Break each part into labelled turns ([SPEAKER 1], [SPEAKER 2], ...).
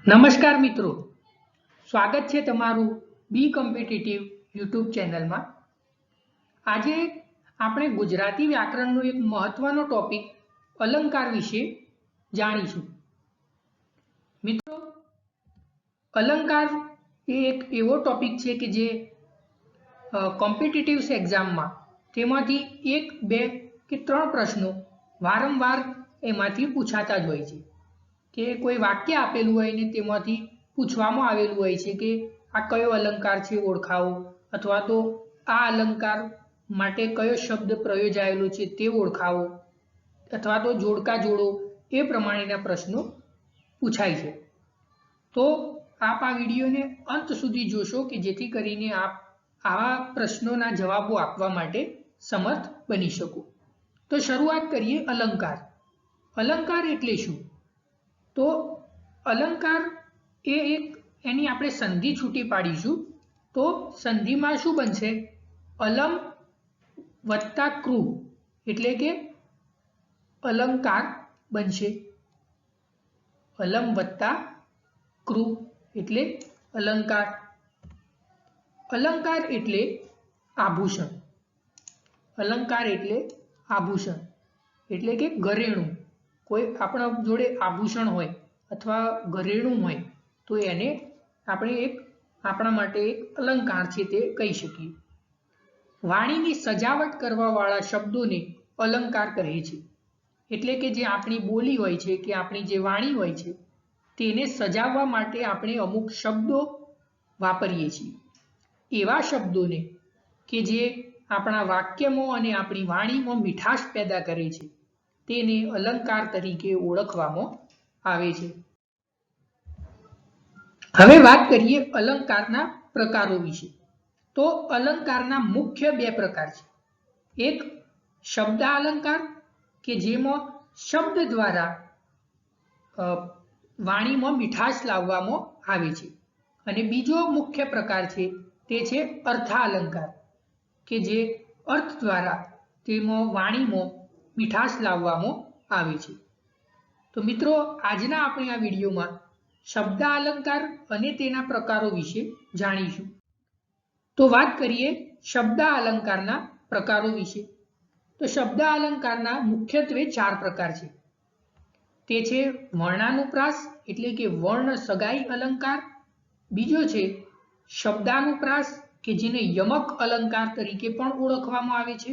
[SPEAKER 1] નમસ્કાર મિત્રો, સ્વાગત છે તમારું બી કોમ્પિટિટિવ યુટ્યુબ ચેનલમાં। આજે આપણે ગુજરાતી વ્યાકરણનો એક મહત્વનો ટોપિક અલંકાર વિશે જાણીશું। મિત્રો, અલંકાર એ એક એવો ટોપિક છે કે જે કોમ્પિટિટિવ એક્ઝામમાં તેમાંથી 1, 2 કે 3 પ્રશ્નો વારંવાર એમાંથી પૂછાતા જ હોય છે કે કોઈ વાક્ય આપેલું હોય ને તેમાંથી પૂછવામાં આવેલું હોય છે કે આ કયો અલંકાર છે ઓળખાવો, અથવા તો આ અલંકાર માટે કયો શબ્દ પ્રયોજાયેલો છે તે ઓળખાવો, અથવા તો જોડકા જોડો, એ પ્રમાણેના પ્રશ્નો પૂછાય છે। તો આપ આ વિડીયોને અંત સુધી જોશો કે જેથી કરીને આપ આવા પ્રશ્નોના જવાબો આપવા માટે સમર્થ બની શકો। તો શરૂઆત કરીએ અલંકાર। અલંકાર એટલે શું? તો અલંકાર એ એક એની આપણે સંધિ છૂટી પાડીશું તો સંધિમાં શું બનશે? અલમ વત્તા ક્રુ એટલે કે અલંકાર બનશે। અલમ વત્તા ક્રુ એટલે અલંકાર। અલંકાર એટલે આભૂષણ। અલંકાર એટલે આભૂષણ એટલે કે ઘરેણું। કોઈ આપણા જોડે આભૂષણ હોય અથવા ઘરેણું હોય તો એને આપણે આપણા માટે એક અલંકાર છે તે કહી શકીએ। વાણીની સજાવટ કરવાવાળા શબ્દોને અલંકાર કહે છે। એટલે કે જે આપણી બોલી હોય છે કે આપણી જે વાણી હોય છે તેને સજાવવા માટે આપણે અમુક શબ્દો વાપરીએ છીએ। એવા શબ્દોને કે જે આપણા વાક્યમાં અને આપણી વાણીમાં મીઠાશ પેદા કરે છે તેને અલંકાર તરીકે ઓળખવામાં આવે છે। હવે વાત કરીએ અલંકારના પ્રકારો વિશે। તો અલંકારના મુખ્ય 2 પ્રકાર છે। એક શબ્દાલંકાર કે જેમાં શબ્દ દ્વારા વાણીમાં મીઠાશ લાવવામાં આવે છે, અને બીજો મુખ્ય પ્રકાર છે તે છે અર્થાલંકાર કે જે અર્થ દ્વારા તેમાં વાણીમાં મીઠાશ લાવવામાં આવે છે। તો મિત્રો, આજના આપણે આ વિડીયોમાં શબ્દાલંકાર અને તેના પ્રકારો વિશે જાણીશું। તો વાત કરીએ શબ્દાલંકારના પ્રકારો વિશે। તો શબ્દાલંકારના મુખ્યત્વે 4 પ્રકાર છે। તે છે વર્ણાનુપ્રાસ એટલે કે વર્ણ સગાઈ અલંકાર, બીજો છે શબ્દાનુપ્રાસ કે જેને યમક અલંકાર તરીકે પણ ઓળખવામાં આવે છે,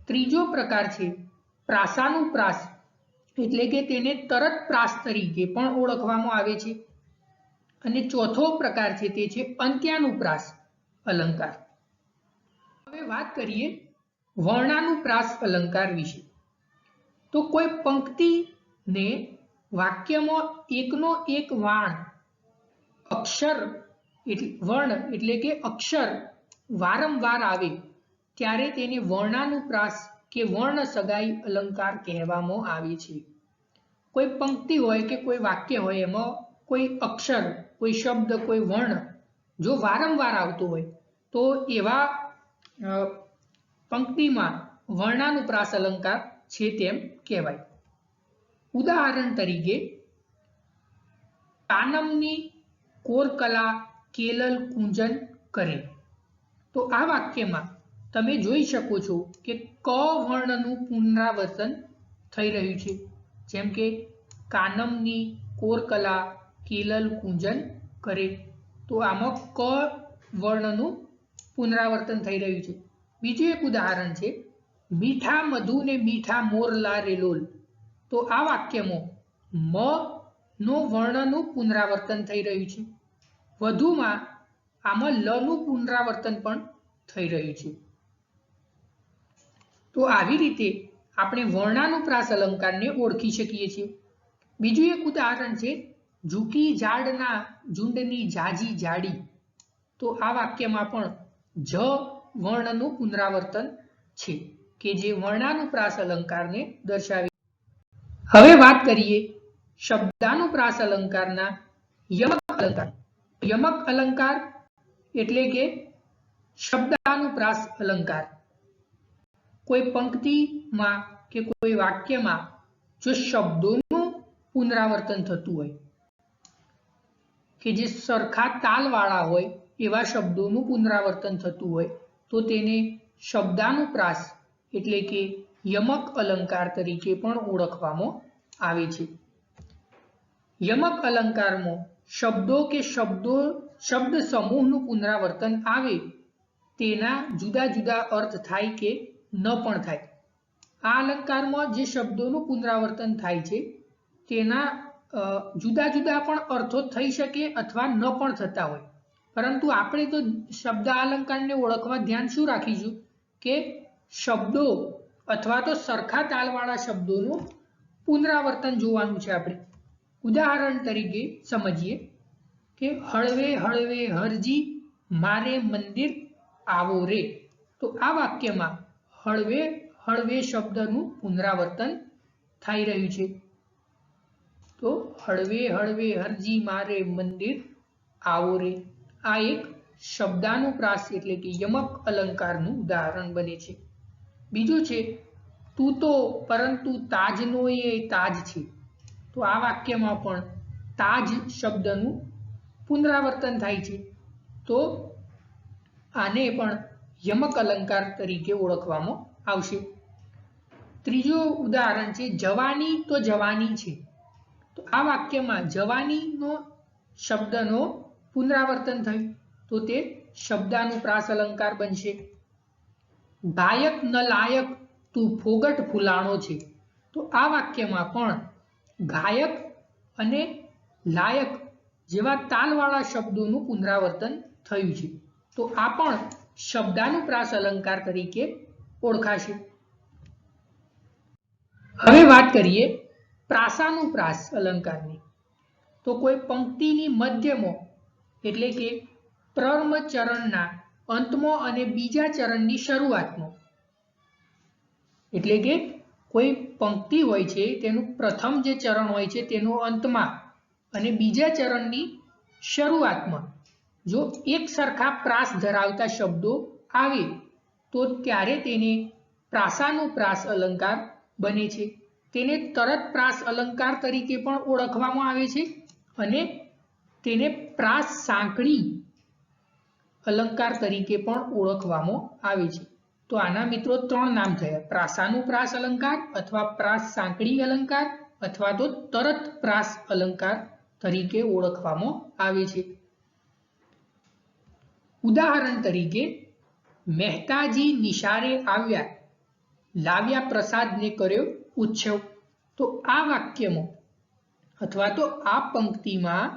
[SPEAKER 1] ત્રીજો પ્રકાર છે પ્રાસાનુપ્રાસ એટલે કે તેને તરત પ્રાસ તરીકે પણ ઓળખવામાં આવે છે, અને ચોથો પ્રકાર છે તે છે અંત્યાનુપ્રાસ અલંકાર। હવે વાત કરીએ વર્ણાનુપ્રાસ અલંકાર વિશે। તો કોઈ પંક્તિને વાક્યમાં એકનો એક અક્ષર વર્ણ એટલે કે અક્ષર વારંવાર આવે ત્યારે તેને વર્ણાનુપ્રાસ કે વર્ણ સગાઈ અલંકાર કહેવામાં આવે છે। કોઈ પંક્તિ હોય કે કોઈ વાક્ય હોય એમાં કોઈ અક્ષર, કોઈ શબ્દ, કોઈ વર્ણ જો વારંવાર આવતો હોય તો એવા પંક્તિમાં વર્ણાનુપ્રાસ અલંકાર છે તેમ કહેવાય। ઉદાહરણ તરીકે કાનમની કોરકલા કેલલ કુંજન કરે। તો આ વાક્યમાં તમે જોઈ શકો છો કે ક વર્ણનું પુનરાવર્તન થઈ રહ્યું છે। જેમ કે કાનમની કોરકલા કેલલ કુંજન કરે, તો આમાં ક વર્ણનું પુનરાવર્તન થઈ રહ્યું છે। બીજું એક ઉદાહરણ છે મીઠા મધુ ને મીઠા મોરલા રેલોલ। તો આ વાક્યમાં મ નો વર્ણનું પુનરાવર્તન થઈ રહ્યું છે, વધુમાં આમાં લ નું પુનરાવર્તન પણ થઈ રહ્યું છે। તો આવી રીતે આપણે વર્ણાનુપ્રાસ અલંકારને ઓળખી શકીએ છીએ। બીજું એક ઉદાહરણ છે ઝૂકી ઝાડના ઝુંડની ઝાઝી ઝાડી। તો આ વાક્યમાં પણ જ વર્ણનું પુનરાવર્તન છે કે જે વર્ણાનુપ્રાસ અલંકારને દર્શાવે। હવે વાત કરીએ શબ્દાનુપ્રાસ અલંકારના યમક અલંકાર। યમક અલંકાર એટલે કે શબ્દાનુપ્રાસ અલંકાર। કોઈ પંક્તિમાં કે કોઈ વાક્યમાં જો શબ્દોનું પુનરાવર્તન થતું હોય કે જે સરખા તાલવાળા હોય એવા શબ્દોનું પુનરાવર્તન થતું હોય તો તેને શબ્દાનુપ્રાસ એટલે કે યમક અલંકાર તરીકે પણ ઓળખવામાં આવે છે. યમક અલંકારમાં શબ્દો કે શબ્દ સમૂહનું પુનરાવર્તન આવે તેના જુદા જુદા અર્થ થાય કે ન પણ થાય. આ અલંકારમાં જે શબ્દોનું પુનરાવર્તન થાય છે તેના જુદા જુદા પણ અર્થો થઈ શકે અથવા ન પણ થતા હોય, પરંતુ આપણે તો શબ્દ અલંકારને ઓળખવા ધ્યાન શું રાખીશું કે શબ્દો અથવા તો સરખા તાલવાળા શબ્દોનું પુનરાવર્તન જોવાનું છે. આપણે ઉદાહરણ તરીકે સમજીએ કે હળવે હળવે હરજી મારે મંદિર આવો રે. તો આ વાક્યમાં હળવે હળવે શબ્દનું પુનરાવર્તન થઈ રહ્યું છે. તો હળવે હળવે હરજી મારે મંદિર આવો રે આ એક શબ્દાનુપ્રાસ એટલે કે યમક અલંકારનું ઉદાહરણ બને છે. બીજું છે તું તો પરંતુ તાજનો એ તાજ છે. તો આ વાક્યમાં પણ તાજ શબ્દનું પુનરાવર્તન થાય છે. તો આને પણ યમક અલંકાર તરીકે ઓળખવામાં આવશે. ત્રીજો ઉદાહરણ છે જવાની તો જવાની છે. તો આ વાક્યમાં જવાનીનો શબ્દનો પુનરાવર્તન થયું તો તે શબ્દાનુપ્રાસ અલંકાર બનશે. ગાયક ન લાયક તું ફોગટ ફૂલાણો છે. તો આ વાક્યમાં પણ ગાયક અને લાયક જેવા તાલવાળા શબ્દોનું પુનરાવર્તન થયું છે. તો આ પણ શબ્દાનુપ્રાસ અલંકાર તરીકે ઓળખાશે. હવે વાત કરીએ પ્રાસાનુપ્રાસ અલંકારની. તો કોઈ પંક્તિની મધ્યમાં એટલે કે પ્રથમ ચરણના અંતમાં અને બીજા ચરણની શરૂઆતમાં, એટલે કે કોઈ પંક્તિ હોય છે તેનું પ્રથમ જે ચરણ હોય છે તેનો અંતમાં અને બીજા ચરણની શરૂઆતમાં જો એક સરખા પ્રાસ ધરાવતા શબ્દો આવે તો ત્યારે તેને પ્રાસાનુપ્રાસ અલંકાર બને છે. તેને તરત પ્રાસ અલંકાર તરીકે પણ ઓળખવામાં આવે છે અને તેને પ્રાસ સાંકળી અલંકાર તરીકે પણ ઓળખવામાં આવે છે. તો આના મિત્રો ત્રણ નામ થયા: પ્રાસાનુપ્રાસ અલંકાર અથવા પ્રાસ સાંકળી અલંકાર અથવા તો તરત પ્રાસ અલંકાર તરીકે ઓળખવામાં આવે છે. ઉદાહરણ તરીકે મહેતાજી નિશાળે આવ્યા લાવ્યા પ્રસાદને કર્યો ઉત્સવ. તો આ વાક્યમાં અથવા તો આ પંક્તિમાં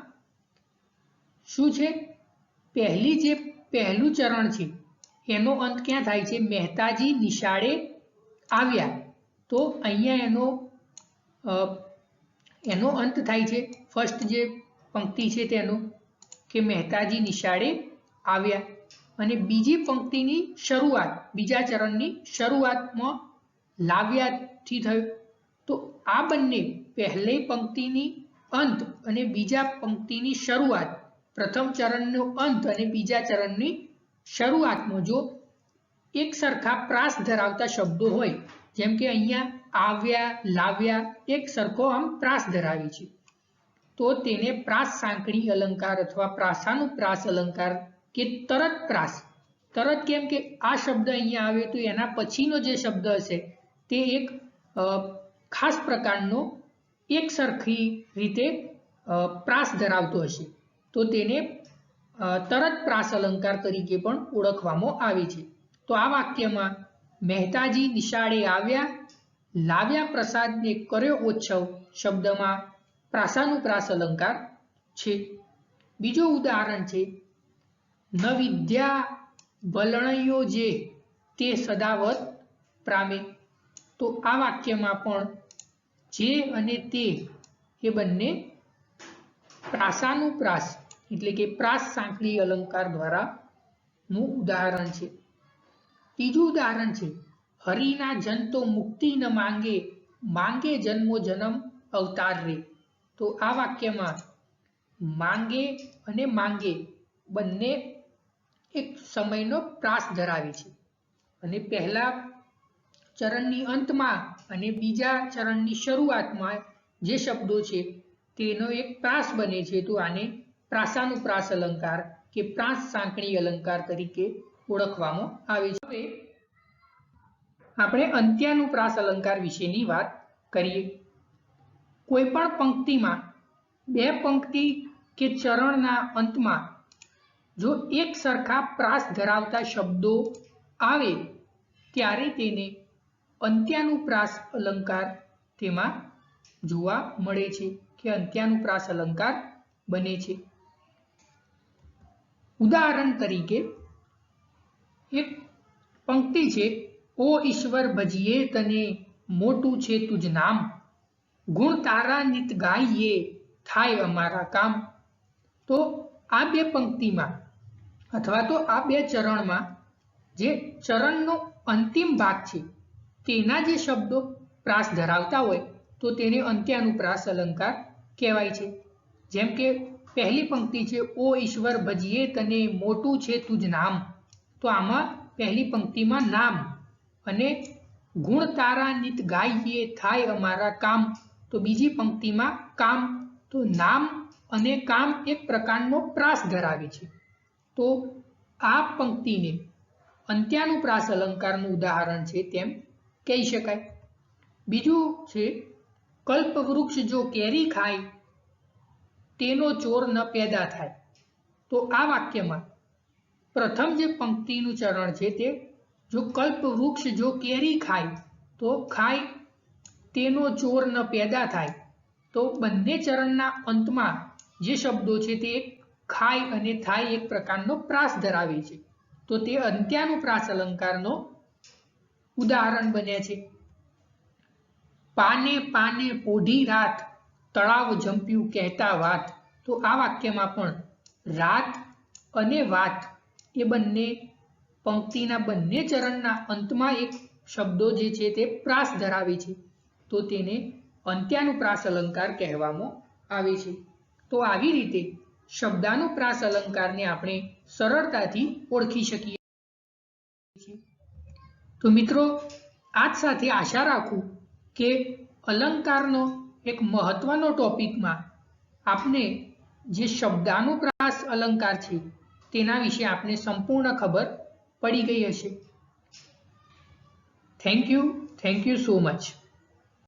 [SPEAKER 1] શું છે, પહેલું ચરણ છે એનો અંત ક્યાં થાય છે? મહેતાજી નિશાળે આવ્યા. તો અહીંયા એનો અંત થાય છે. ફર્સ્ટ જે પંક્તિ છે તેનો કે મહેતાજી નિશાળે આવ્યા અને બીજી પંક્તિની શરૂઆત બીજા ચરણની શરૂઆતમાં લાવ્યાથી થયું. તો આ બંને પહેલી પંક્તિની અંત અને બીજા પંક્તિની શરૂઆત, પ્રથમ ચરણનો અંત અને બીજા ચરણની શરૂઆતમાં જો એક સરખા પ્રાસ ધરાવતા શબ્દો હોય, જેમ કે અહીંયા આવ્યા લાવ્યા એક સરખો આમ પ્રાસ ધરાવે છે, તો તેને પ્રાસ સાંકળી અલંકાર અથવા પ્રાસાનુપ્રાસ અલંકાર કે તરત પ્રાસ. તરત કેમ કે આ શબ્દ અહીંયા આવે તો એના પછીનો જે શબ્દ હશે તે એક ખાસ પ્રકારનો એક સરખી રીતે પ્રાસ ધરાવતો હશે, તો તેને તરત પ્રાસ અલંકાર તરીકે પણ ઓળખવામાં આવે છે. તો આ વાક્યમાં મહેતાજી નિશાળે આવ્યા લાવ્યા પ્રસાદને કર્યો ઉત્સવ શબ્દમાં પ્રાસાનુપ્રાસ અલંકાર છે. બીજું ઉદાહરણ છે ન વિદ્યા વલણયો જે તે સદાવત પ્રામે. તો આ વાક્યમાં પણ જે અને તે એ બંને પ્રાસાનુપ્રાસ એટલે કે પ્રાસ સાંકળી અલંકાર દ્વારા નું ઉદાહરણ છે. ત્રીજું ઉદાહરણ છે હરિના જન તો મુક્તિ ન માંગે માંગે જન્મો જન્મ અવતાર રે. તો આ વાક્યમાં માંગે અને માંગે બંને એક સમયનો પ્રાસ ધરાવે છે અને પહેલા ચરણની અંતમાં અને બીજા ચરણની શરૂઆતમાં જે શબ્દો છે તેનો એક પ્રાસ બને છે, તો આને પ્રાસાનુપ્રાસ અલંકાર કે પ્રાસ સાંકળી અલંકાર તરીકે ઓળખવામાં આવે છે। હવે આપણે અંત્યાનુપ્રાસ અલંકાર વિશેની વાત કરીએ। કોઈ પણ પંક્તિમાં બે પંક્તિ કે ચરણના અંતમાં જો એક સરખા પ્રાસ ધરાવતા શબ્દો આવે ત્યારે તેને અંત્યાનુપ્રાસ અલંકાર તેમાં જોવા મળે છે કે અંત્યાનુપ્રાસ અલંકાર બને છે। ઉદાહરણ તરીકે એક પંક્તિ છે, ઓ ઈશ્વર ભજીએ તને મોટું છે તુજ નામ, ગુણ તારા નિત ગાઈએ થાય અમારા કામ। તો આ બે પંક્તિમાં અથવા તો આ બે ચરણમાં જે ચરણનો અંતિમ ભાગ છે તેના જે શબ્દો પ્રાસ ધરાવતા હોય તો તેને અંત્યાનુપ્રાસ અલંકાર કહેવાય છે। જેમ કે પહેલી પંક્તિ છે, ઓ ઈશ્વર ભજીએ તને મોટું છે તુજ નામ, તો આમાં પહેલી પંક્તિમાં નામ અને ગુણ તારા નિત ગાઈએ થાય અમારા કામ, તો બીજી પંક્તિમાં કામ। તો નામ અને કામ એક પ્રકારનો પ્રાસ ધરાવે છે, તો આ પંક્તિને અંત્યાનુપ્રાસ અલંકારનું ઉદાહરણ છે તેમ કહી શકાય। બીજું છે, કલ્પવૃક્ષ જો કેરી ખાય તેનો ચોર ન પેદા થાય। તો આ વાક્યમાં પ્રથમ જે પંક્તિનું ચરણ છે તે જો કલ્પવૃક્ષ જો કેરી ખાય તો ખાય તેનો ચોર ન પેદા થાય, તો બંને ચરણના અંતમાં જે શબ્દો છે તે ખાય અને થાય એક પ્રકારનો પ્રાસ ધરાવે છે, તો તે અંત્યાનુપ્રાસ અલંકારનો ઉદાહરણ બને છે। પાને પાને પોઢી રાત તળાવ જંપ્યું કહેતા વાત, તો આ વાક્યમાં પણ રાત અને વાત એ બંને પંક્તિના બંને ચરણના અંતમાં એક શબ્દો જે છે તે પ્રાસ ધરાવે છે, તો તેને અંત્યાનુપ્રાસ અલંકાર કહેવામાં આવે છે। તો આવી રીતે શબ્દાનુપ્રાસ અલંકારને આપણે સરળતાથી ઓળખી શકીએ છીએ। તો મિત્રો, આજ સાથે આશા રાખું કે અલંકારનો એક મહત્વનો ટોપિકમાં આપને જે શબ્દાનુપ્રાસ અલંકાર છે તેના વિશે આપને સંપૂર્ણ ખબર પડી ગઈ હશે। Thank you so much.